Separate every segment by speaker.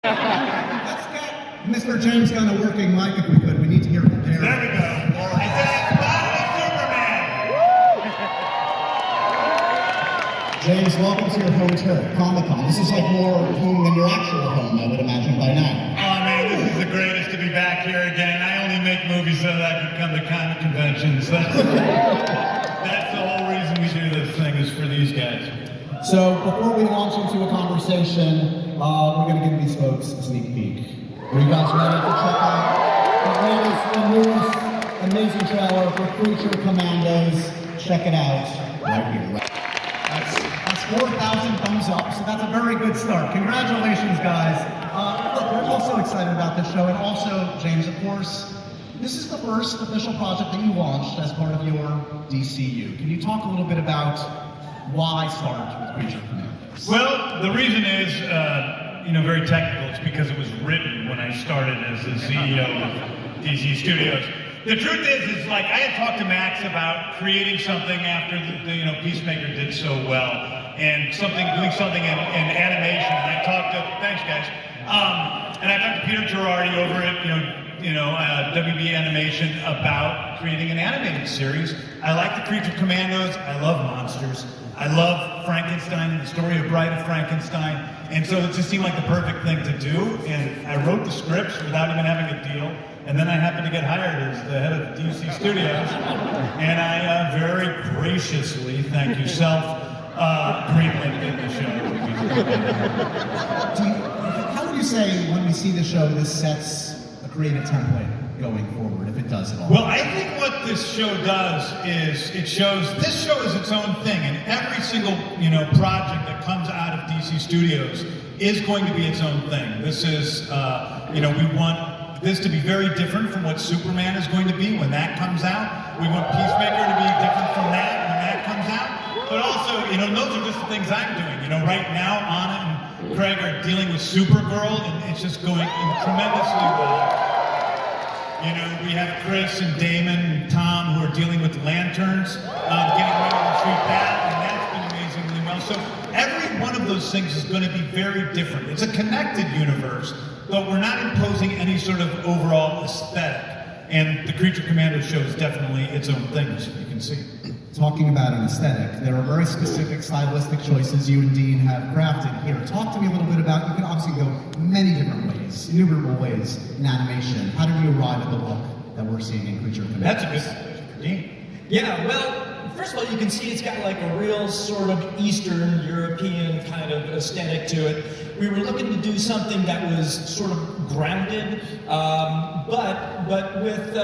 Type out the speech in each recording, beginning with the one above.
Speaker 1: Let's get Mr. James Gunn a working mic if we could. We need to hear from there.
Speaker 2: There we go. I said Superman!
Speaker 1: James, welcome to your home turf, Comic-Con. This is like more home than your actual home, I would imagine, by now.
Speaker 2: Oh man, this is the greatest to be back here again. I only make movies so that I can come to comic conventions. That's the whole reason we do this thing, is for these guys.
Speaker 1: So, before we launch into a conversation, we're going to give these folks a sneak peek. Are you guys ready to check out the latest and newest amazing trailer for Creature Commandos? Check it out right here. That's 4,000 thumbs up, so that's a very good start. Congratulations, guys. Look, we're also excited about this show, and also, James, of course, this is the first official project that you launched as part of your DCU. Can you talk a little bit about why start with Creature Commandos?
Speaker 2: Well, the reason is, very technical. It's because it was written when I started as the CEO of DC Studios. The truth is like I had talked to Max about creating something after the Peacemaker did so well, and doing something in animation. And I talked to thanks guys, and I talked to Peter Girardi over at WB Animation about creating an animated series. I like the Creature Commandos. I love monsters. I love Frankenstein and the story of Bride of Frankenstein, and so it just seemed like the perfect thing to do. And I wrote the scripts without even having a deal. And then I happened to get hired as the head of DC Studios, and I very graciously, thank you, greenlit the show.
Speaker 1: How would you say, when we see the show, this sets a creative template going forward, if it does at all?
Speaker 2: Well, I think what this show does is this show is its own thing, and every single project that comes out of DC Studios is going to be its own thing. This is we want this to be very different from what Superman is going to be when that comes out. We want Peacemaker to be different from that when that comes out. But also, those are just the things I'm doing. Right now, Anna and Craig are dealing with Supergirl, and it's just going tremendously well. We have Chris and Damon and Tom who are dealing with Lanterns, getting ready to shoot that, and that's been amazingly well. So every one of those things is going to be very different. It's a connected universe, but we're not imposing any sort of overall aesthetic. And the Creature Commandos show is definitely its own thing, as you can see.
Speaker 1: Talking about an aesthetic, there are very specific stylistic choices you and Dean have crafted here. Talk to me a little bit about, you can obviously go many different ways, innumerable ways in animation. How did you arrive at the look that we're seeing in Creature Commandos?
Speaker 2: That's a good question for Dean.
Speaker 3: Yeah, well, first of all, you can see it's got like a real sort of Eastern European kind of aesthetic to it. We were looking to do something that was sort of grounded, but with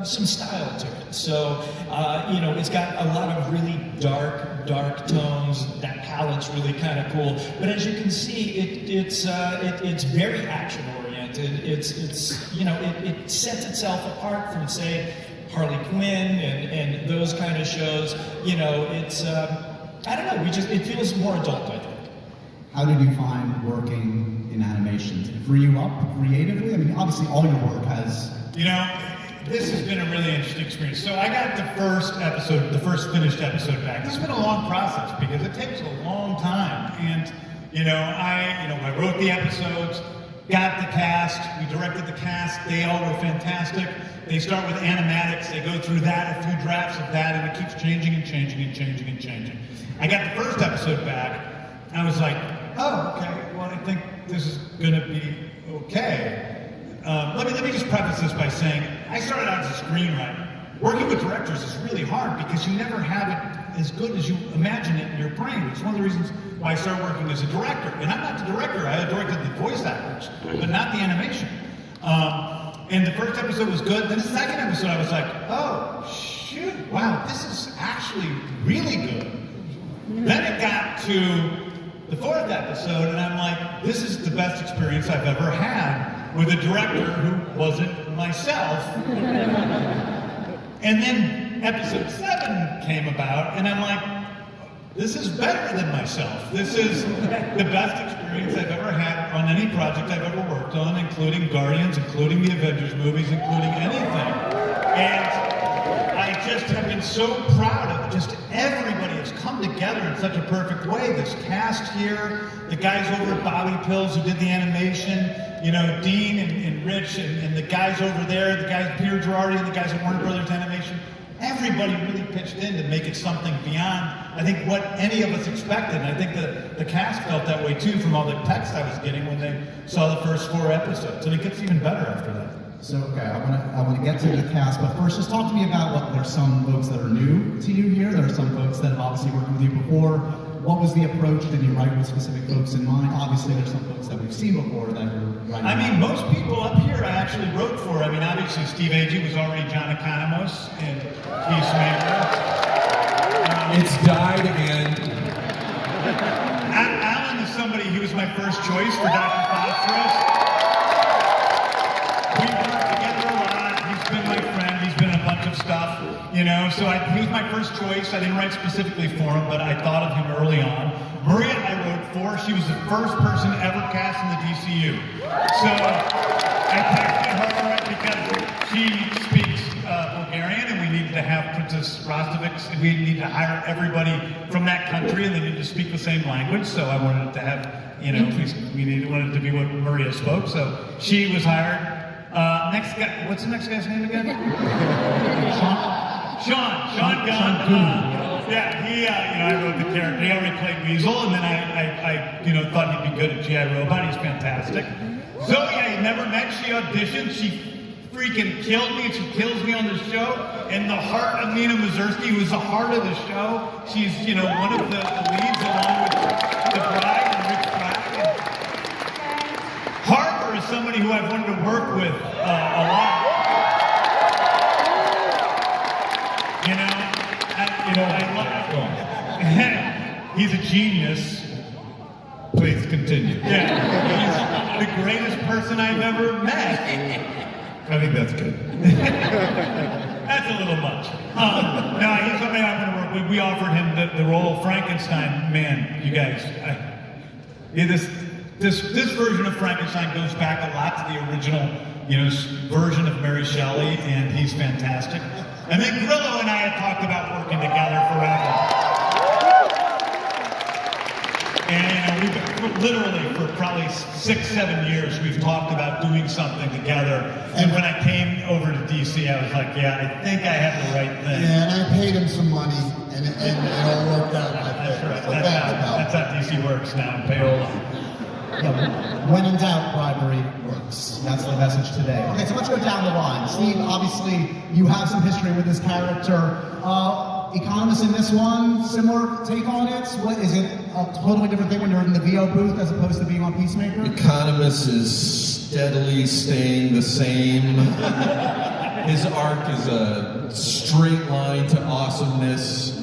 Speaker 3: some style to it. So, it's got a lot of really dark tones. That palette's really kind of cool. But as you can see, it's very action oriented. It sets itself apart from, say, Harley Quinn and those kind of shows. It's I don't know. It feels more adult, I think.
Speaker 1: How did you find working in animation? Did it free you up creatively? I mean, obviously all your work has...
Speaker 2: This has been a really interesting experience. So I got the first finished episode back. This has been a long process because it takes a long time. And, I wrote the episodes, got the cast, we directed the cast, they all were fantastic. They start with animatics, they go through that, a few drafts of that, and it keeps changing and changing and changing and changing. I got the first episode back, I was like, oh, okay, well, I think this is gonna be okay. Let me just preface this by saying, I started out as a screenwriter. Working with directors is really hard because you never have it as good as you imagine it in your brain. It's one of the reasons why I started working as a director. And I'm not the director, I directed the voice actors, but not the animation. And the first episode was good, then the second episode I was like, oh, shoot, wow, this is actually really good. Then it got to the fourth episode, and I'm like, this is the best experience I've ever had with a director who wasn't myself. And then episode 7 came about, and I'm like, this is better than myself. This is the best experience I've ever had on any project I've ever worked on, including Guardians, including the Avengers movies, including anything. And I I just have been so proud of just everybody has come together in such a perfect way. This cast here, the guys over at Bobby Pills who did the animation, you know, Dean and Rich and the guys over there, the guys Peter Girardi and the guys at Warner Brothers Animation. Everybody really pitched in to make it something beyond, I think, what any of us expected. And I think the cast felt that way too from all the text I was getting when they saw the first 4 episodes. And it gets even better after that.
Speaker 1: So, okay, I want to get to the cast, but first just talk to me about what, there's some folks that are new to you here, there are some folks that have obviously worked with you before. What was the approach? Did you write with specific folks in mind? Obviously there's some folks that we've seen before that you're writing.
Speaker 2: I mean, most people up here I actually wrote for. I mean, obviously Steve Agee was already John Economos in Peacemaker.
Speaker 4: It's died again.
Speaker 2: Alan is somebody, he was my first choice for Dr. Phosphorus. We worked together a lot. He's been my friend. He's been in a bunch of stuff, you know. So he was my first choice. I didn't write specifically for him, but I thought of him early on. Maria, I wrote for. She was the first person ever cast in the DCU. So I texted her because she speaks Bulgarian, and we needed to have Princess Rostovics, and we needed to hire everybody from that country, and they needed to speak the same language. So I wanted it to have, you know, wanted it to be what Maria spoke. So she was hired. Next guy, what's the next guy's name again? Sean Gunn. Yeah, he, I wrote the character. He already played Weasel, and then I thought he'd be good at G.I. Robot. He's fantastic. Zoe, I never met. She auditioned. She freaking killed me. She kills me on the show. And the heart of Nina Mazursky, who's the heart of the show. She's, one of the leads along with the bride and Rick Pratt. Harbour is somebody who I've wanted to work with a lot. He's a genius.
Speaker 4: Please continue.
Speaker 2: Yeah, he's the greatest person I've ever met.
Speaker 4: I think that's good.
Speaker 2: That's a little much. No, he's somebody I want to work with. We offered him the role of Frankenstein. Man, you guys, this version of Frankenstein goes back a lot to the original, version of Mary Shelley, and he's fantastic. And then Grillo and I had talked about working together forever. And we've literally, for probably 6-7 years, we've talked about doing something together. And when I came over to DC, I was like, yeah, I think I have the right thing.
Speaker 5: Yeah, and I paid him some money, and it all worked out.
Speaker 2: That's right. So that's how DC works now, in payola.
Speaker 1: Yeah, when in doubt, bribery works. That's the message today. Okay, so let's go down the line. Steve, obviously, you have some history with this character. Economos in this one, similar take on it? What is it? A totally different thing when you're in the VO booth as opposed to being on Peacemaker?
Speaker 4: Economos is steadily staying the same. His arc is a straight line to awesomeness.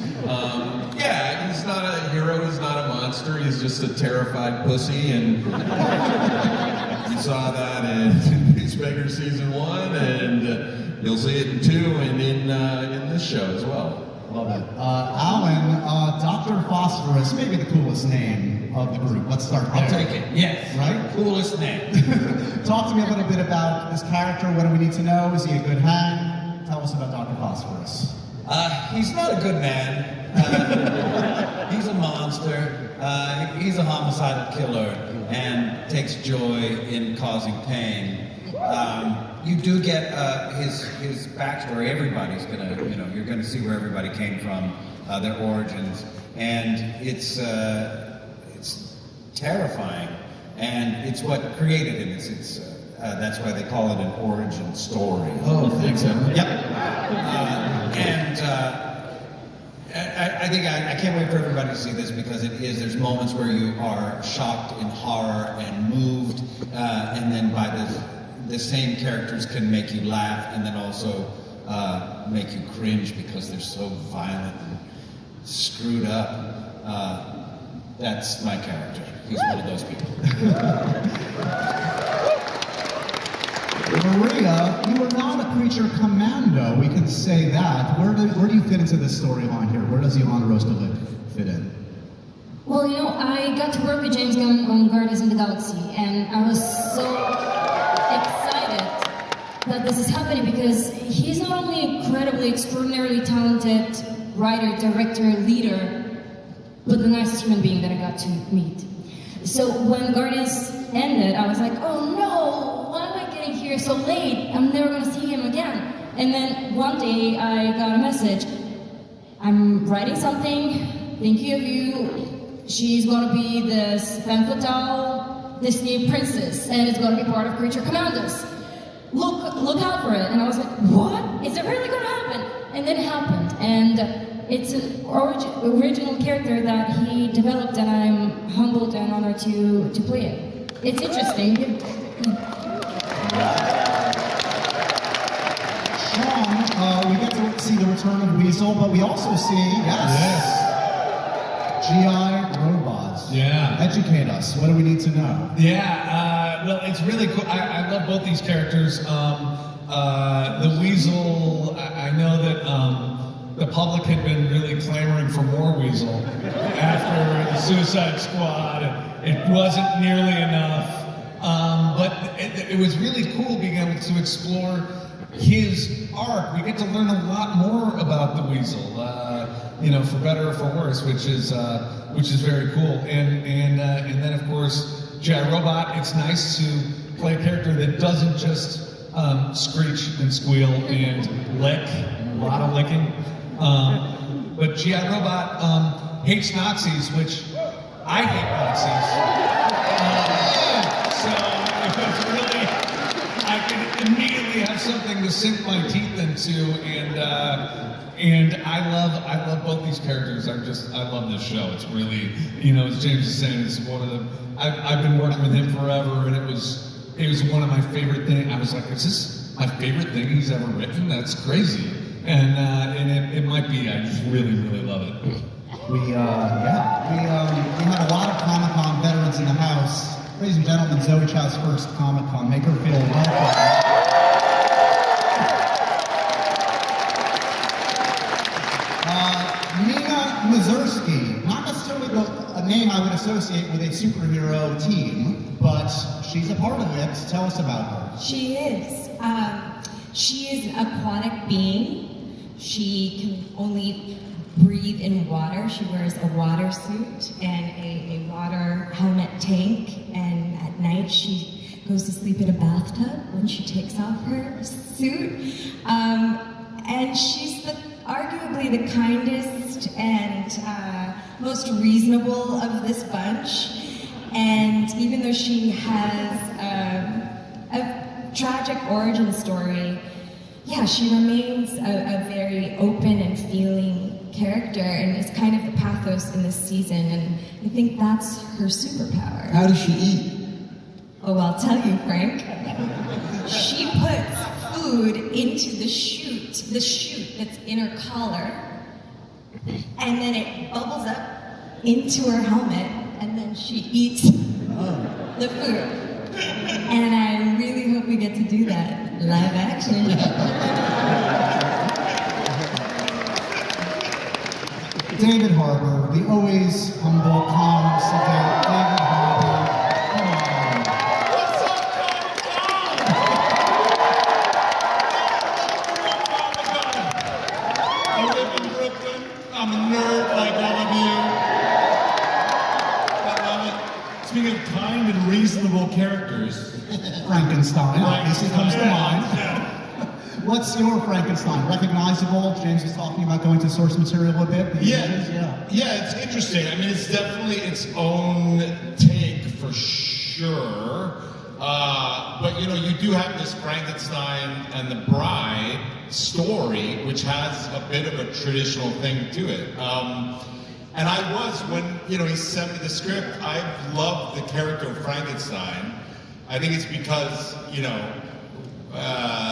Speaker 4: Yeah, he's not a hero, he's not a monster, he's just a terrified pussy, and you saw that in Peacemaker Season 1, and you'll see it in 2 and in this show as well.
Speaker 1: Love it. Alan, Dr. Phosphorus, maybe the coolest name of the group. Let's start there.
Speaker 6: I'll take it, yes.
Speaker 1: Right?
Speaker 6: Coolest name.
Speaker 1: Talk to me a little bit about this character. What do we need to know? Is he a good hang? Tell us about Dr. Phosphorus.
Speaker 6: He's not a good man. He's a monster. He's a homicidal killer and takes joy in causing pain. You do get his backstory. Everybody's gonna, you're gonna see where everybody came from, their origins, and it's terrifying, and it's what created him. It's that's why they call it an origin story.
Speaker 4: Oh, thanks, Emma.
Speaker 6: Yep. I think I can't wait for everybody to see this because there's moments where you are shocked and horror and moved, and then by the same characters can make you laugh and then also make you cringe because they're so violent and screwed up. That's my character. He's one of those people.
Speaker 1: Maria, you are not a Creature Commando, we can say that. Where do you fit into this storyline here? Where does Ilana Rostovic fit in?
Speaker 7: Well, I got to work with James Gunn on Guardians of the Galaxy, and I was so excited that this is happening because he's not only incredible incredibly, extraordinarily talented writer, director, leader, but the nicest human being that I got to meet. So when Guardians ended, I was like, oh no, why am I getting here so late? I'm never gonna see him again. And then one day I got a message. I'm writing something, thinking of you. She's gonna be this femme fatale Disney princess, and it's gonna be part of Creature Commandos. Look out for it. And I was like, what? Is it really gonna happen? And then it happened. And it's an original character that he developed, and I'm humbled and honored to play it. It's interesting.
Speaker 1: Sean, we get to see the return of Weasel, but we also see, GI robots.
Speaker 8: Yeah.
Speaker 1: Educate us. What do we need to know?
Speaker 8: Yeah, well, it's really cool. I love both these characters. The Weasel, I know that the public had been really clamoring for more Weasel after the Suicide Squad. It wasn't nearly enough. But it was really cool being able to explore his arc. We get to learn a lot more about the Weasel, for better or for worse, which is very cool. And then of course, G.I. Robot. It's nice to play a character that doesn't just screech and squeal and lick, a lot of licking. But G.I. Robot hates Nazis, which I hate Nazis. So it was really, I could immediately have something to sink my teeth into, and I love both these characters. I love this show. It's really, as James is saying, it's one of the. I've been working with him forever, and it was one of my favorite things. I was like, is this my favorite thing he's ever written? That's crazy. And it might be. I just really, really love it.
Speaker 1: We had a lot of Comic-Con veterans in the house. Ladies and gentlemen, Zoe Chao's first Comic-Con. Make her feel welcome. Mazursky, not necessarily a name I would associate with a superhero team, but she's a part of it. Tell us about her.
Speaker 9: She is. She is an aquatic being. She can only breathe in water. She wears a water suit and a water helmet tank, and at night she goes to sleep in a bathtub when she takes off her suit. And she's arguably the kindest and most reasonable of this bunch. And even though she has a tragic origin story, she remains a very open and feeling character, and is kind of the pathos in this season, and I think that's her superpower.
Speaker 5: How does she eat?
Speaker 9: Oh, I'll tell you, Frank. She puts food into the chute that's in her collar, and then it bubbles up into her helmet, and then she eats the food. And I really hope we get to do that live action.
Speaker 1: David Harbour, the always humble, calm, sedate David Harbour. Come on.
Speaker 10: What's up, I live in Brooklyn. I'm a nerd like all of you. I love it.
Speaker 2: Speaking of kind and reasonable characters,
Speaker 1: Frankenstein, obviously comes to mind.
Speaker 2: Yeah.
Speaker 1: What's your Frankenstein? Recognizable? James was talking about going to source material a bit.
Speaker 10: Yeah, it's interesting. I mean, it's definitely its own take for sure. But you do have this Frankenstein and the Bride story, which has a bit of a traditional thing to it. And I was, when he sent me the script, I've loved the character of Frankenstein. I think it's because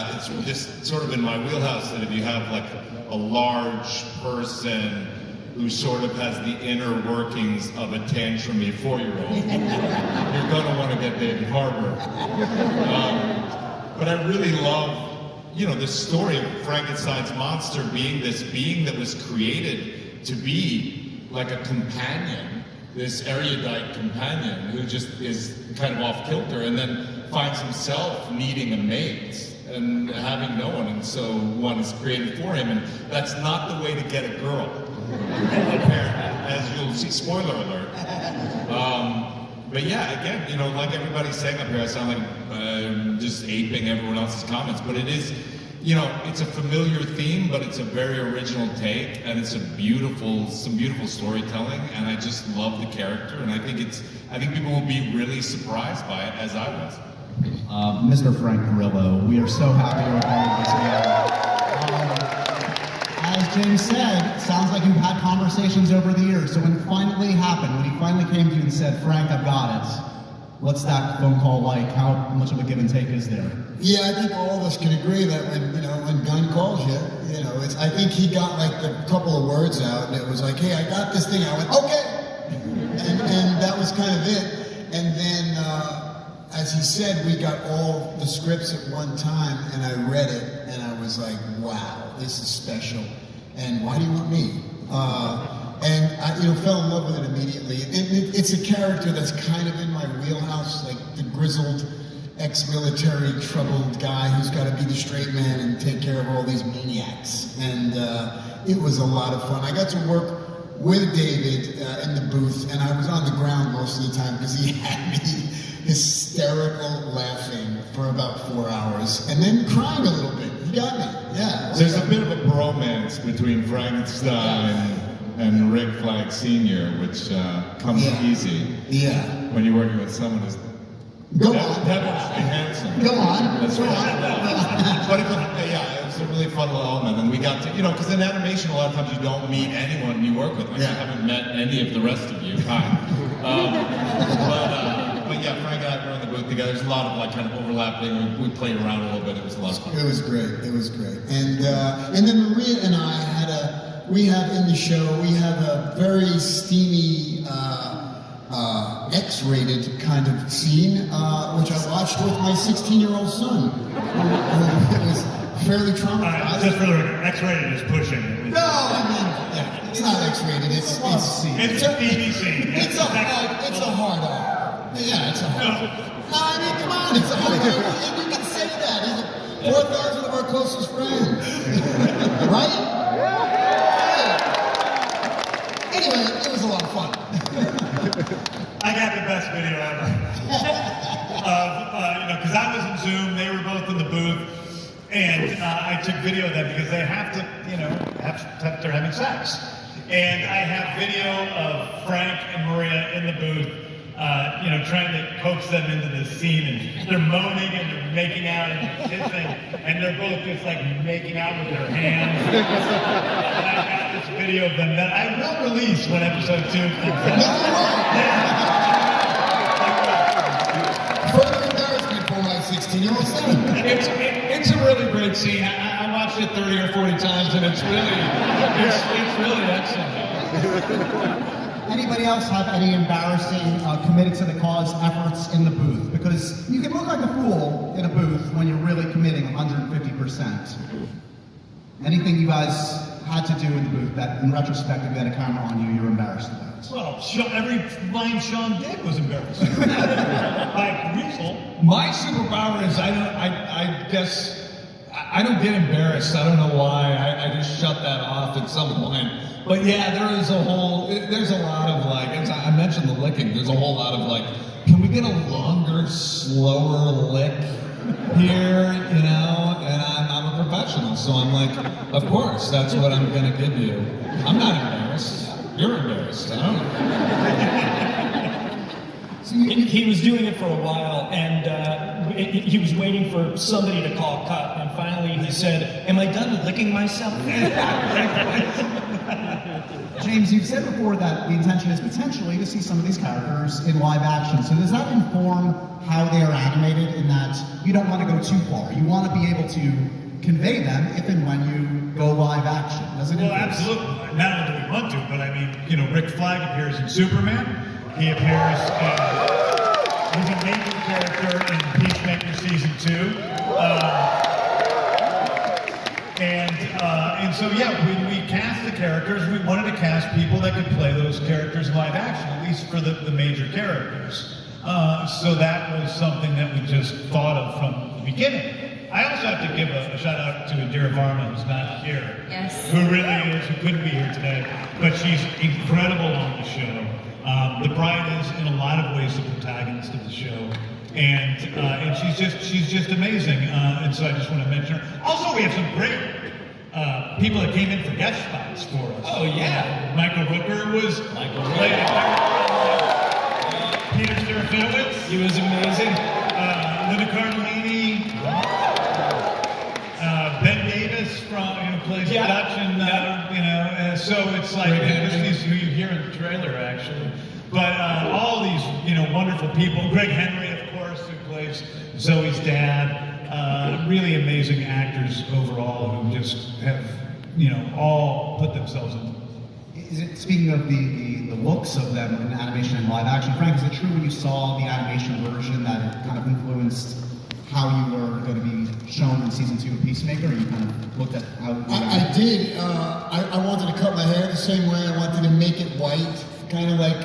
Speaker 10: it's just sort of in my wheelhouse that if you have like a large person who sort of has the inner workings of a tantrumy 4-year-old, you're going to want to get David Harbour. But I really love, the story of Frankenstein's monster being this being that was created to be like a companion, this erudite companion who just is kind of off kilter and then finds himself needing a mate. and having no one, and so one is created for him, and that's not the way to get a girl, apparently, as you'll see, spoiler alert. But yeah, again, you know, like everybody's saying up here, I sound like just aping everyone else's comments, but it is, you know, it's a familiar theme, but it's a very original take, and it's some beautiful storytelling, and I just love the character, and I think people will be really surprised by it, as I was.
Speaker 1: Mr. Frank Grillo, we are so happy you're part of this again. As James said, it sounds like you've had conversations over the years, so when it finally happened, when he finally came to you and said, Frank, I've got it, what's that phone call like? How much of a give and take is there?
Speaker 5: Yeah, I think all of us can agree that when Gunn calls you, I think he got like a couple of words out, and it was like, hey, I got this thing. I went, okay, and that was kind of it. And then, as he said, we got all the scripts at one time, and I read it, and I was like, wow, this is special. And why do you want me? And I, fell in love with it immediately. It's a character that's kind of in my wheelhouse, like the grizzled, ex-military, troubled guy who's got to be the straight man and take care of all these maniacs. And it was a lot of fun. I got to work with David in the booth, and I was on the ground most of the time because he had me hysterical laughing for about 4 hours, and then crying a little bit. He got me, yeah.
Speaker 10: There's a bit of a bromance between Frankenstein and Rick Flag Sr., which comes easy when you're working with someone who's devilishly handsome.
Speaker 5: Go on.
Speaker 10: That's right. But it was a really fun little element, and we got to, because in animation, a lot of times you don't meet anyone you work with. Like, I haven't met any of the rest of you. Hi. But yeah, Frank and I were in the booth together. There's a lot of like kind of overlapping. We played around a little bit. It was a lot of fun.
Speaker 5: It was great. And then Maria and I we have in the show, we have a very steamy, X-rated kind of scene, which I watched with my 16-year-old son. It was fairly traumatizing.
Speaker 2: Just for the record, X-rated is pushing.
Speaker 5: No, I mean, it's not X-rated. It's
Speaker 2: a steamy scene.
Speaker 5: It's a hard R. Yeah, it's a hard R. No, I mean, come on, it's a hard R. We can say that. He's 4,000 of our closest friends. Right? Anyway, it was a lot of fun.
Speaker 2: I got the best video ever. Because I was in Zoom, they were both in the booth, and I took video of them because they have to, they're having sex. And I have video of Frank and Maria in the booth, trying to coax them into this scene, and they're moaning and they're making out and kissing, and they're both just like making out with their hands. And I got this video of them that I will release when episode 2 comes out.
Speaker 5: Further embarrassment for my 16-year-old son.
Speaker 8: It's a really great scene. I watched it 30 or 40 times, and it's really excellent.
Speaker 1: Anybody else have any embarrassing, committed to the cause efforts in the booth? Because you can look like a fool in a booth when you're really committing 150%. Anything you guys had to do in the booth that, in retrospect, if you had a camera on you, you're embarrassed about?
Speaker 2: Well, every line Sean did was embarrassing. Like Weasel.
Speaker 8: My superpower is I guess I don't get embarrassed. I don't know why. I just shut that off at some point. But yeah, there's a lot of like, I mentioned the licking, there's a whole lot of like, can we get a longer, slower lick here, And I'm a professional, so I'm like, of course, that's what I'm gonna give you. I'm not embarrassed. You're embarrassed, I don't know.
Speaker 3: He was doing it for a while, and he was waiting for somebody to call cut, and finally he said, am I done with licking myself?
Speaker 1: James, you've said before that the intention is potentially to see some of these characters in live action. So does that inform how they are animated in that you don't want to go too far? You want to be able to convey them if and when you go live action, doesn't it?
Speaker 2: Well, absolutely. Not only do we want to, but I mean, Rick Flag appears in Superman. He appears he's a major character in Peacemaker Season 2. And so, yeah, when we cast the characters, we wanted to cast people that could play those characters live action, at least for the major characters. So that was something that we just thought of from the beginning. I also have to give a shout out to Indira Varma, who's not here.
Speaker 7: Yes.
Speaker 2: Who really is, who couldn't be here today, but she's incredible on the show. The bride is, in a lot of ways, the protagonist of the show. And she's just amazing. And so I just want to mention her. Also, we have some great people that came in for guest spots for us.
Speaker 3: Oh, yeah.
Speaker 2: Michael Rooker was
Speaker 3: Rooker.
Speaker 2: Peter Serafinowicz.
Speaker 3: He was amazing.
Speaker 2: Linda Cardellini. Ben Davis who plays Dutch, and so it's like this is who you hear in the trailer actually. But all these wonderful people. Greg Henry, of course, who plays Zoe's dad. Really amazing actors overall who just have all put themselves in.
Speaker 1: Is it, speaking of the looks of them in animation and live action, Frank, is it true when you saw the animation version that it kind of influenced how you were going to be shown in season 2 of Peacemaker? Or you kind of looked at how...
Speaker 5: I did. I wanted to cut my hair the same way. I wanted to make it white, kind of like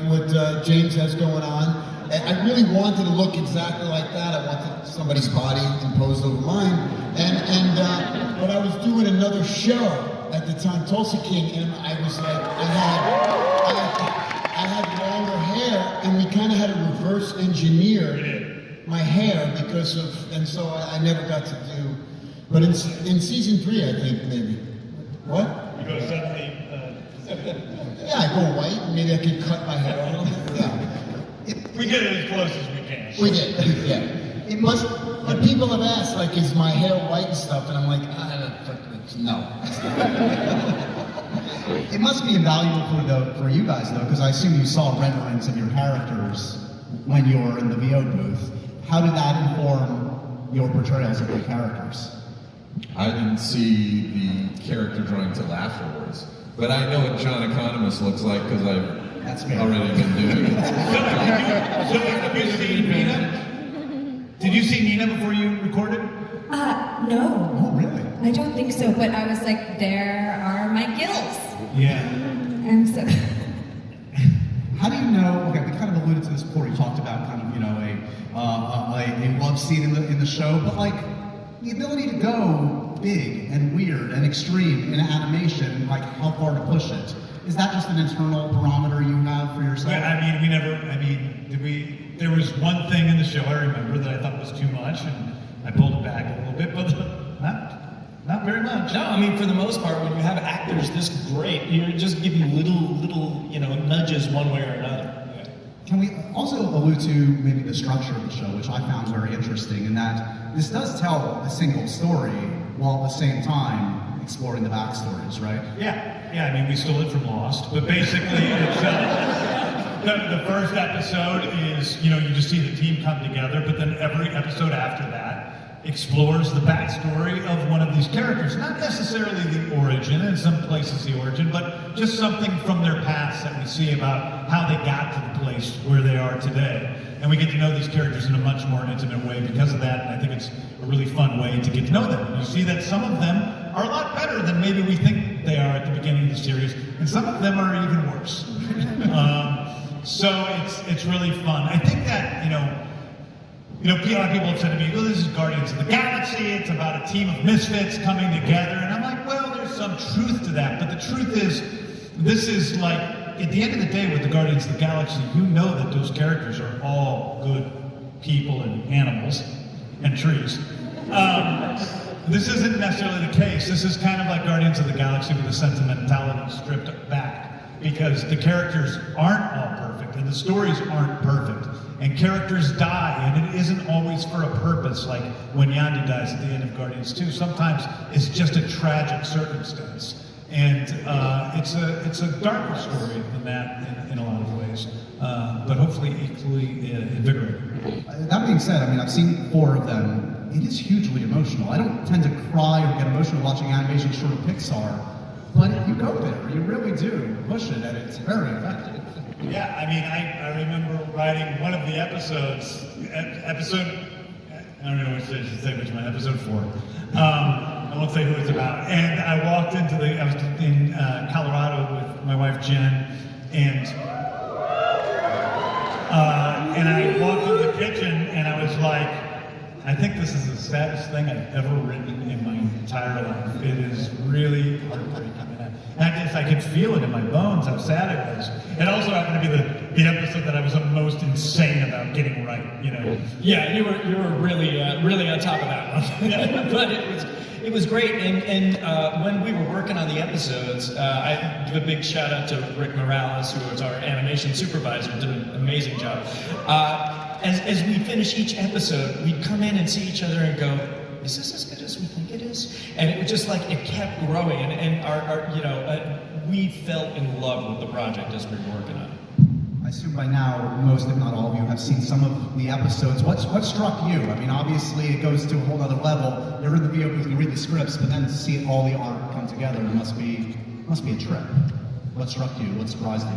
Speaker 5: what James has going on. I really wanted to look exactly like that. I wanted somebody's body imposed over mine. But I was doing another show at the time, Tulsa King, and I was like, I had longer hair, and we kind of had to reverse engineer my hair because of, and so I never got to do. But in season 3, I think maybe. What?
Speaker 2: You go suddenly.
Speaker 5: Yeah, I go white. And maybe I could cut my hair a little bit. Yeah.
Speaker 2: We get it as close as we can.
Speaker 5: We did. Yeah. It must. But people have asked, like, is my hair white and stuff, and I'm like, no.
Speaker 1: It must be invaluable for you guys, though, because I assume you saw renderings of your characters when you were in the VO booth. How did that inform your portrayals of your characters?
Speaker 4: I didn't see the character drawing till afterwards, but I know what John Economos looks like because I've already been doing it.
Speaker 2: So have you seen Nina? Did you see Nina before you recorded?
Speaker 9: No.
Speaker 1: Oh, really?
Speaker 9: I don't think so, but I was like, there are my gills.
Speaker 2: Yeah.
Speaker 9: And so...
Speaker 1: How do you know, okay, we kind of alluded to this before, you talked about kind of, a love scene in the show, but like, the ability to go big and weird and extreme in animation, like how far to push it. Is that just an internal barometer you have for yourself?
Speaker 2: There was one thing in the show I remember that I thought was too much, and I pulled it back a little bit, but not very much.
Speaker 3: No, I mean, for the most part, when you have actors this great, you're just giving little, nudges one way or another.
Speaker 1: Can we also allude to maybe the structure of the show, which I found very interesting, in that this does tell a single story, while at the same time exploring the backstories, right?
Speaker 2: Yeah, I mean, we stole it from Lost, but basically it's, the first episode is, you just see the team come together, but then every episode after that explores the backstory of one of these characters. Not necessarily the origin, in some places the origin, but just something from their past that we see about how they got to the place where they are today. And we get to know these characters in a much more intimate way because of that, and I think it's a really fun way to get to know them. You see that some of them are a lot better than maybe we think they are at the beginning of the series, and some of them are even worse. So it's really fun. I think that, a lot of people have said to me, well, this is Guardians of the Galaxy, it's about a team of misfits coming together, and I'm like, well, there's some truth to that, but the truth is, this is like, at the end of the day with the Guardians of the Galaxy, you know that those characters are all good people and animals and trees. This isn't necessarily the case. This is kind of like Guardians of the Galaxy with the sentimentality stripped back, because the characters aren't all perfect and the stories aren't perfect. And characters die, and it isn't always for a purpose, like when Yondu dies at the end of Guardians 2. Sometimes it's just a tragic circumstance. And it's a darker story than that in a lot of ways, but hopefully equally invigorating.
Speaker 1: That being said, I've seen 4 of them. It is hugely emotional. I don't tend to cry or get emotional watching animation short of Pixar, but you go there, you really do push it, and it's very effective.
Speaker 2: Yeah, I remember writing one of the episodes, I don't know which I should say which one, episode 4. I won't say who it's about. And I walked I was in Colorado with my wife Jen, and I walked into the kitchen and I was like, I think this is the saddest thing I've ever written in my entire life. It is really heartbreaking. And I could feel it in my bones how sad it was. It also happened to be the episode that I was the most insane about getting right, you know.
Speaker 3: Yeah, you were really on top of that one. But it was great. And when we were working on the episodes, I give a big shout out to Rick Morales, who was our animation supervisor, did an amazing job. As we finish each episode, we'd come in and see each other and go, is this as good as we think it is? And it was just like, it kept growing, and we felt in love with the project as we were working on it.
Speaker 1: I assume by now, most, if not all of you, have seen some of the episodes. What struck you? I mean, obviously, it goes to a whole other level. You're in the VO booth, you read the scripts, but then to see all the art come together, it must be a trip. What struck you? What surprised you?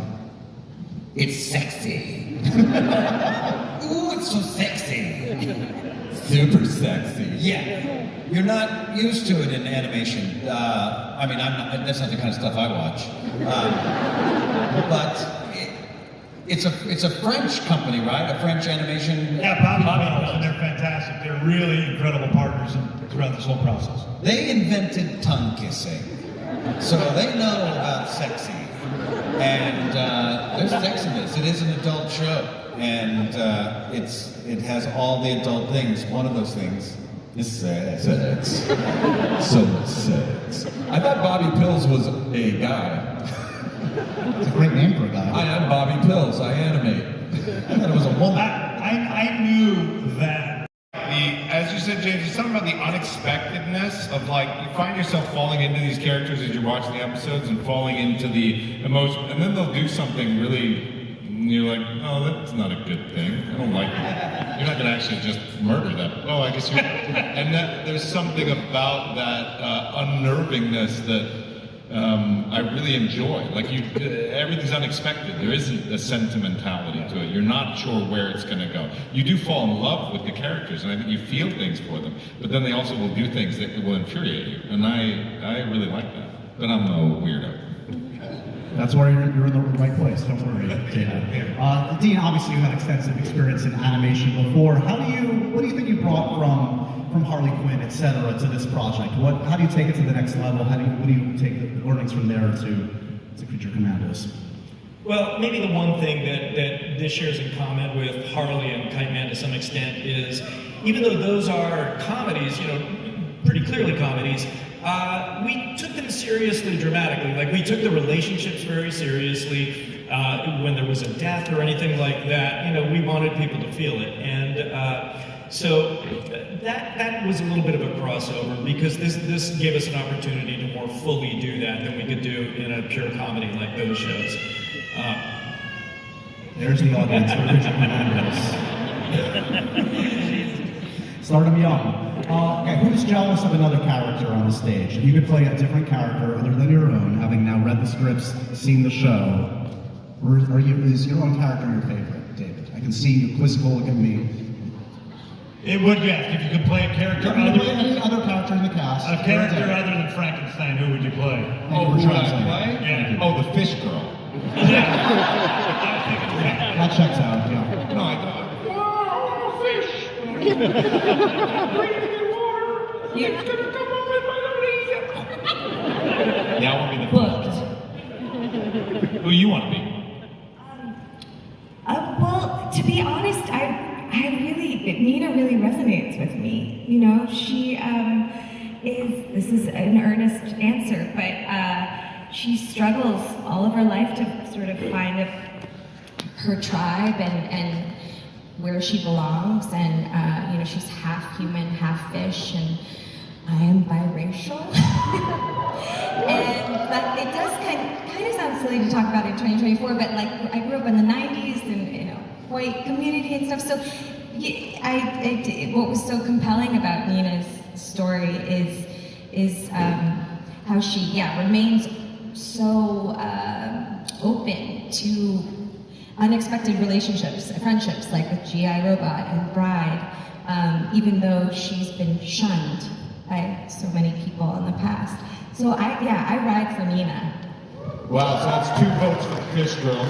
Speaker 6: It's sexy. Ooh, it's so sexy. Super sexy. Yeah. You're not used to it in animation. I mean, that's not the kind of stuff I watch. But it's a French company, right? A French animation.
Speaker 2: Yeah, Bobby, and they're fantastic. They're really incredible partners throughout this whole process.
Speaker 6: They invented tongue kissing, so they know about sexy. And there's sexiness. It is an adult show, and it has all the adult things. One of those things is sex.
Speaker 4: So much sex. I thought Bobby Pills was a guy.
Speaker 1: It's a great name for a guy.
Speaker 4: I am Bobby Pills. I animate.
Speaker 1: I thought it was a woman.
Speaker 2: I knew that.
Speaker 10: As you said, James, it's something about the unexpectedness of, like, you find yourself falling into these characters as you're watching the episodes and falling into the emotion, and then they'll do something really, and you're like, oh, that's not a good thing. I don't like it. You're not going to actually just murder them. Oh, I guess you're. And there's something about that unnervingness that I really enjoy. Like, everything's unexpected. There isn't a sentimentality to it. You're not sure where it's going to go. You do fall in love with the characters, and I think you feel things for them. But then they also will do things that will infuriate you, and I really like that. But I'm a weirdo.
Speaker 1: That's where you're in the right place. Don't worry, Dean. Dean, obviously you had extensive experience in animation before. What do you think you brought from Harley Quinn, etc., to this project? How do you take it to the next level? What do you take the learnings from there to Creature Commandos?
Speaker 3: Well, maybe the one thing that this shares in common with Harley and Kite Man to some extent is, even though those are comedies, pretty clearly comedies, we took them seriously dramatically. Like, we took the relationships very seriously. When there was a death or anything like that, we wanted people to feel it. And so that was a little bit of a crossover, because this gave us an opportunity to more fully do that than we could do in a pure comedy like those shows.
Speaker 1: There's the audience for Creature Commandos. Stardom young. Okay, who's jealous of another character on the stage? If you could play a different character other than your own, having now read the scripts, seen the show, is your own character your favorite, David? I can see you quizzical look at me.
Speaker 2: It would, yes. If you could play a character
Speaker 1: Any other character in the cast.
Speaker 2: A character other than Frankenstein, who would you play?
Speaker 10: Oh, who would I play?
Speaker 2: Yeah.
Speaker 10: Oh, the fish girl.
Speaker 1: That checks out, yeah.
Speaker 10: No, I don't. Oh, fish! Breathing in water. It's gonna come up in my belly. Yeah, I want to be the fish girl. Who you want to be?
Speaker 9: Well, to be honest, Nina really resonates with me. She this is an earnest answer, but she struggles all of her life to sort of find her tribe and where she belongs, and she's half human, half fish, and I am biracial. But it does kind of sound silly to talk about in 2024, but like, I grew up in the 90s and in a white community and stuff, so what was so compelling about Nina's story is how she remains so open to unexpected relationships, friendships, like with G.I. Robot and Bride, even though she's been shunned by so many people in the past. So I ride for Nina.
Speaker 10: Wow, so that's 2 votes for the fish girl.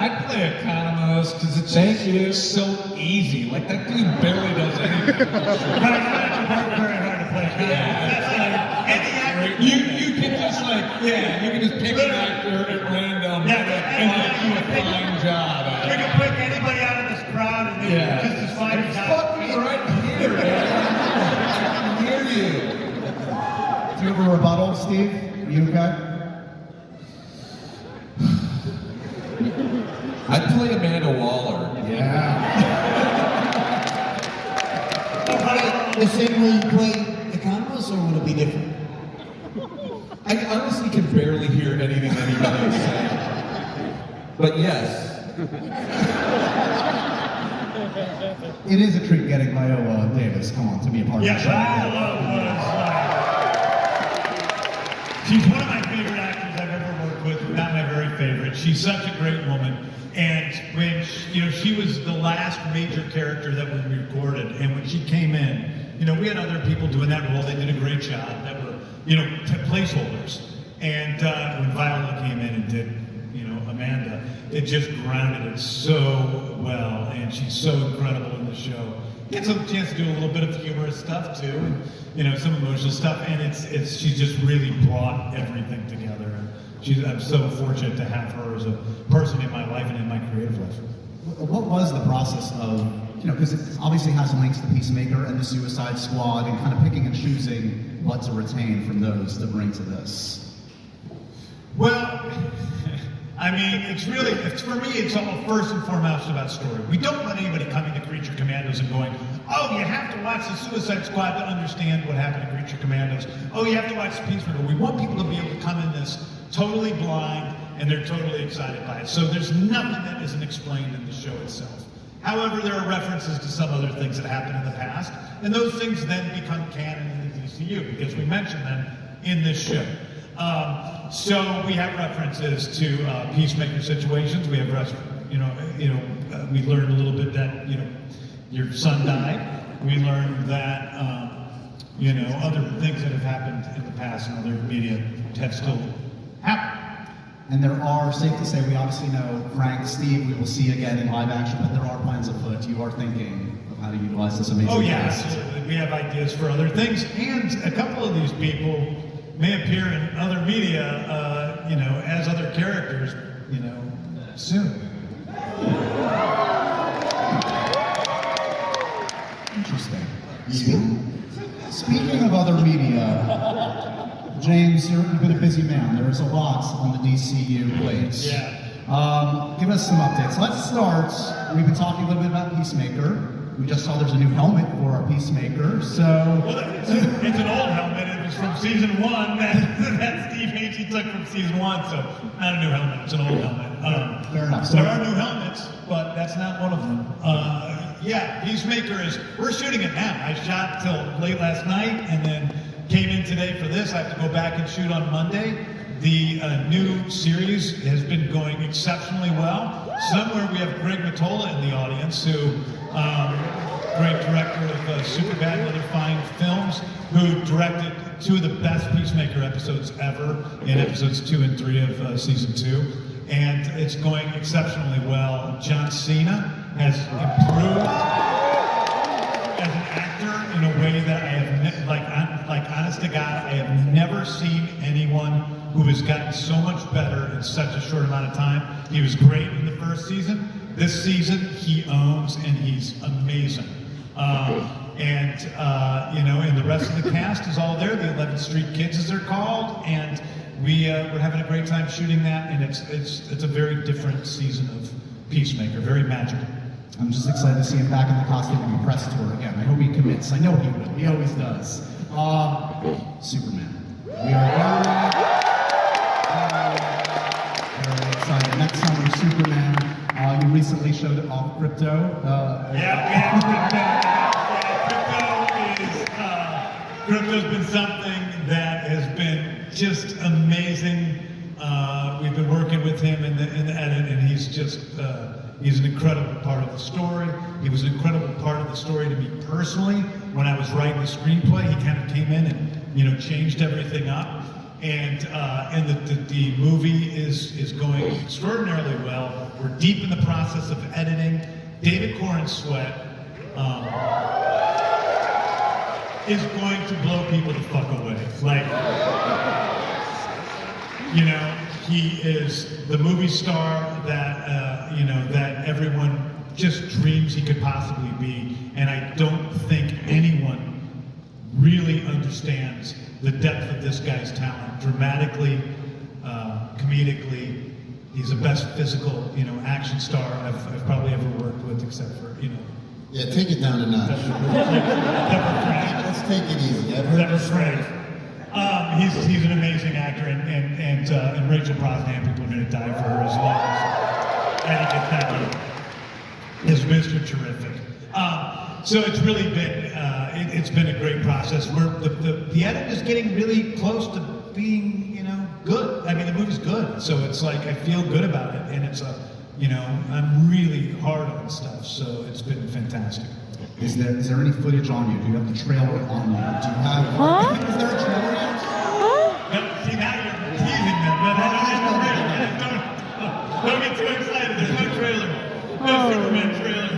Speaker 8: I'd play Economos because it's just so easy. Like, that dude barely does anything.
Speaker 2: But I find it very hard to play. That's like any actor.
Speaker 8: You can just you can just pick an actor at random and do a fine job at
Speaker 2: We
Speaker 8: it.
Speaker 2: can pick anybody out of this crowd and they just as fine as
Speaker 8: Fuck me right here, man. I can hear you.
Speaker 1: Do you have a rebuttal, Steve? Are you okay?
Speaker 4: I'd play Amanda Waller.
Speaker 1: Yeah.
Speaker 5: The same way you play Economos, or would it be different?
Speaker 4: I honestly can barely hear anything anybody's saying. But yes.
Speaker 1: It is a treat getting Viola Davis, come on, to be a part of the show.
Speaker 2: Viola was she's one of my favorite actors I've ever worked with, not my very favorite. She's such a great woman. And when she was the last major character that we recorded, and when she came in, we had other people doing that role. They did a great job. That were, placeholders. And when Viola came in and did, Amanda, it just grounded it so well, and she's so incredible in the show. Gets a chance to do a little bit of humorous stuff too, and some emotional stuff, and she's just really brought everything together. And I'm so fortunate to have her as a person in my life and in my creative life.
Speaker 1: What was the process of, because it obviously has links to Peacemaker and the Suicide Squad, and kind of picking and choosing what to retain from those to bring to this?
Speaker 2: Well, I mean, for me, it's all first and foremost about story. We don't want anybody coming to Creature Commandos and going, oh, you have to watch the Suicide Squad to understand what happened to Creature Commandos. Oh, you have to watch Peacemaker. We want people to be able to come in this totally blind, and they're totally excited by it. So there's nothing that isn't explained in the show itself. However, there are references to some other things that happened in the past, and those things then become canon in the DCU because we mention them in this show. So we have references to Peacemaker situations. We have, we learned a little bit that your son died. We learned that other things that have happened in the past and other media have still happened.
Speaker 1: And there are, safe to say, we obviously know Frank, Steve, we will see again in live action, but there are plans afoot. You are thinking of how to utilize this amazing cast.
Speaker 2: Absolutely. We have ideas for other things, and a couple of these people may appear in other media, as other characters, soon.
Speaker 1: Interesting. Speaking of other media, James, you've been a busy man. There is a lot on the DCU plate.
Speaker 2: Yeah.
Speaker 1: Give us some updates. Let's start. We've been talking a little bit about Peacemaker. We just saw there's a new helmet for our Peacemaker, so...
Speaker 2: Well, it's an old helmet. It was from season 1 that Steve Agee took from season 1, so not a new helmet. It's an old helmet.
Speaker 1: Fair enough.
Speaker 2: There are new helmets, but that's not one of them. Peacemaker we're shooting it now. I shot till late last night and then came in today for this. I have to go back and shoot on Monday. The new series has been going exceptionally well. Somewhere we have Greg Mottola in the audience, who great director of Superbad and other fine films, who directed 2 of the best Peacemaker episodes ever in episodes 2 and 3 of season 2. And it's going exceptionally well. John Cena has improved as an actor in a way that I have, like honest to God, I have never seen anyone who has gotten so much better in such a short amount of time. He was great in the first season. This season, he owns, and he's amazing. And the rest of the cast is all there. The 11th Street Kids, as they're called, and we're having a great time shooting that. And it's a very different season of Peacemaker, very magical.
Speaker 1: I'm just excited to see him back in the costume and press tour again. I hope he commits. I know he will. He always does. Superman. We are very excited. Next summer, Superman. You recently showed it off Crypto.
Speaker 2: We have Crypto. Crypto's been something that has been just amazing. We've been working with him in the edit, and he's just he's an incredible part of the story. He was an incredible part of the story to me personally. When I was writing the screenplay, he kind of came in and changed everything up. And the movie is going extraordinarily well. We're deep in the process of editing. David Corn Sweat is going to blow people the fuck away. Like, you know, he is the movie star that, you know, that everyone just dreams he could possibly be. And I don't think anyone really understands the depth of this guy's talent. Dramatically, comedically, he's the best physical, you know, action star I've probably ever worked with, except for, you know.
Speaker 5: Yeah, take it down a notch. Let's take it easy. I've heard this
Speaker 2: right. He's an amazing actor, and Rachel Brosnahan, people are going to die for her as well. Eddie Capelli is Mr. Terrific. So it's really been it's been a great process. The edit is getting really close to being, you know, good. I mean, the movie's good, so it's like I feel good about it, and it's you know, I'm really hard on stuff, so it's been fantastic.
Speaker 1: Is there any footage on you? Do you have the trailer on you? Do you have? Is there a trailer yet?
Speaker 2: No, see, now you're teasing them, but I don't have a trailer. Don't get too excited. There's no trailer. No Superman trailer.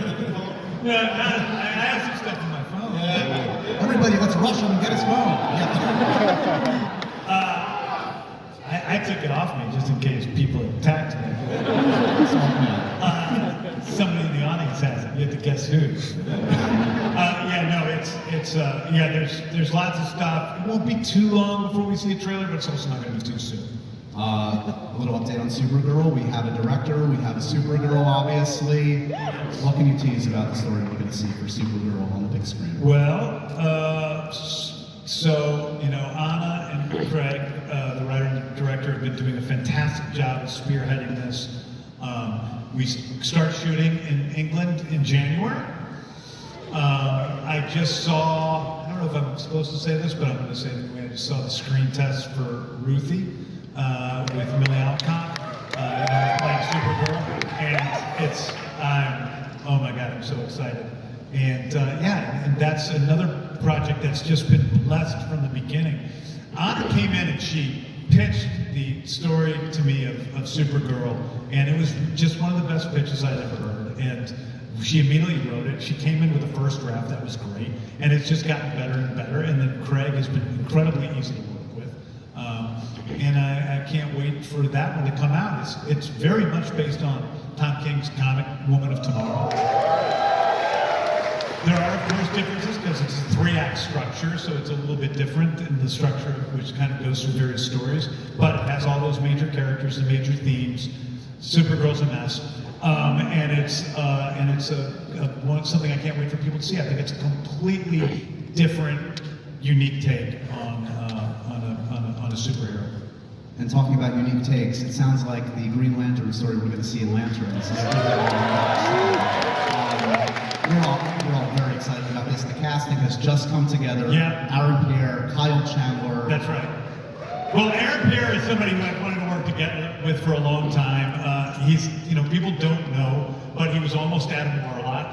Speaker 2: No, I have some stuff on my phone.
Speaker 1: Yeah. Everybody, let's rush him and get his phone. Yeah.
Speaker 2: I took it off me just in case people attacked me. Somebody in the audience has it. You have to guess who. Yeah, no, it's yeah. There's lots of stuff. It won't be too long before we see a trailer, but it's also not going to be too soon.
Speaker 1: A little update on Supergirl. We have a director. We have a Supergirl, obviously. What can you tease about the story we're going to see for Supergirl on the big screen?
Speaker 2: Well, so you know, Anna and Craig, the writer and director, have been doing a fantastic job of spearheading this. We start shooting in England in January. I just saw, I don't know if I'm supposed to say this, but I'm going to say that I just saw the screen test for Ruthie with Millie Alcott, playing Supergirl, and it's, oh my God, I'm so excited. And yeah, and that's another project that's just been blessed from the beginning. Anna came in and she pitched the story to me of Supergirl, and it was just one of the best pitches I'd ever heard. And she immediately wrote it. She came in with a first draft that was great, and it's just gotten better and better. And then Craig has been incredibly easy to work with, and I can't wait for that one to come out. It's very much based on Tom King's comic Woman of Tomorrow. There are, of course, differences because it's a 3-act structure, so it's a little bit different in the structure, which kind of goes through various stories. But it has all those major characters and major themes. Supergirl's a mess, and it's something I can't wait for people to see. I think it's a completely different, unique take on a superhero.
Speaker 1: And talking about unique takes, it sounds like the Green Lantern story we're going to see in Lanterns. We're all very excited about this. The casting has just come together.
Speaker 2: Yeah.
Speaker 1: Aaron Pierre, Kyle Chandler.
Speaker 2: That's right. Well, Aaron Pierre is somebody who I've wanted to work together with for a long time. He's, you know, people don't know, but he was almost Adam Warlock.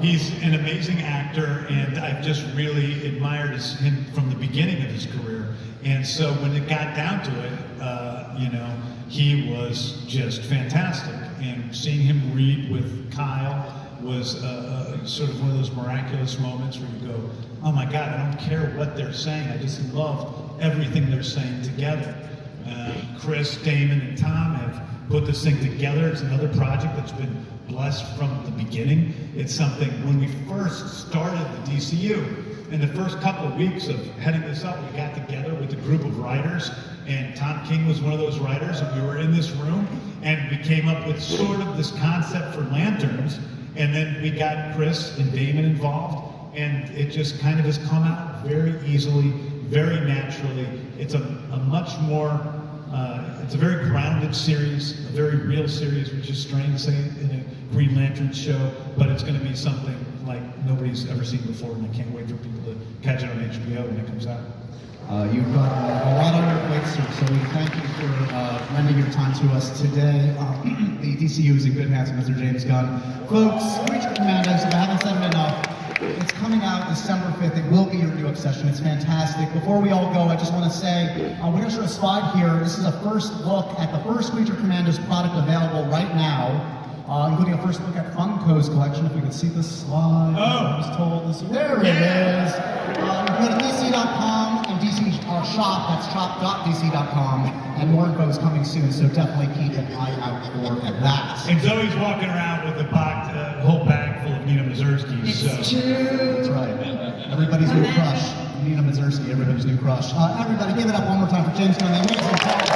Speaker 2: He's an amazing actor, and I've just really admired him from the beginning of his career. And so when it got down to it, you know, he was just fantastic. And seeing him read with Kyle was sort of one of those miraculous moments where you go, oh my God, I don't care what they're saying. I just love everything they're saying together. Chris, Damon, and Tom have put this thing together. It's another project that's been blessed from the beginning. It's something, when we first started the DCU, in the first couple of weeks of heading this up, we got together with a group of writers, and Tom King was one of those writers, and we were in this room, and we came up with sort of this concept for Lanterns, and then we got Chris and Damon involved, and it just kind of has come out very easily, very naturally. It's a much more, it's a very grounded series, a very real series, which is strange to say in a Green Lantern show, but it's going to be something like nobody's ever seen before, and I can't wait for people to catch it on HBO when it comes out.
Speaker 1: You've got a lot on your plate, sir, so we thank you for lending your time to us today. The DCU is in good hands with Mr. James Gunn. Folks, Creature Commandos, if I haven't said it enough, it's coming out December 5th. It will be your new obsession. It's fantastic. Before we all go, I just want to say, we're going to show a slide here. This is a first look at the first Creature Commandos product available right now. Including a first look at Funko's collection. If we could see this slide. I was told this. There it is. You can go to DC.com and DC shop. That's shop.dc.com. And more info is coming soon, so definitely keep an eye out for that.
Speaker 2: And Zoe's walking around with a whole bag full of Nina Mazurskis.
Speaker 7: It's
Speaker 2: So.
Speaker 7: true.
Speaker 1: That's right. Everybody's new crush. Nina Mazursky, everybody's new crush. Everybody, give it up one more time for James Gunn, the amazing Chao.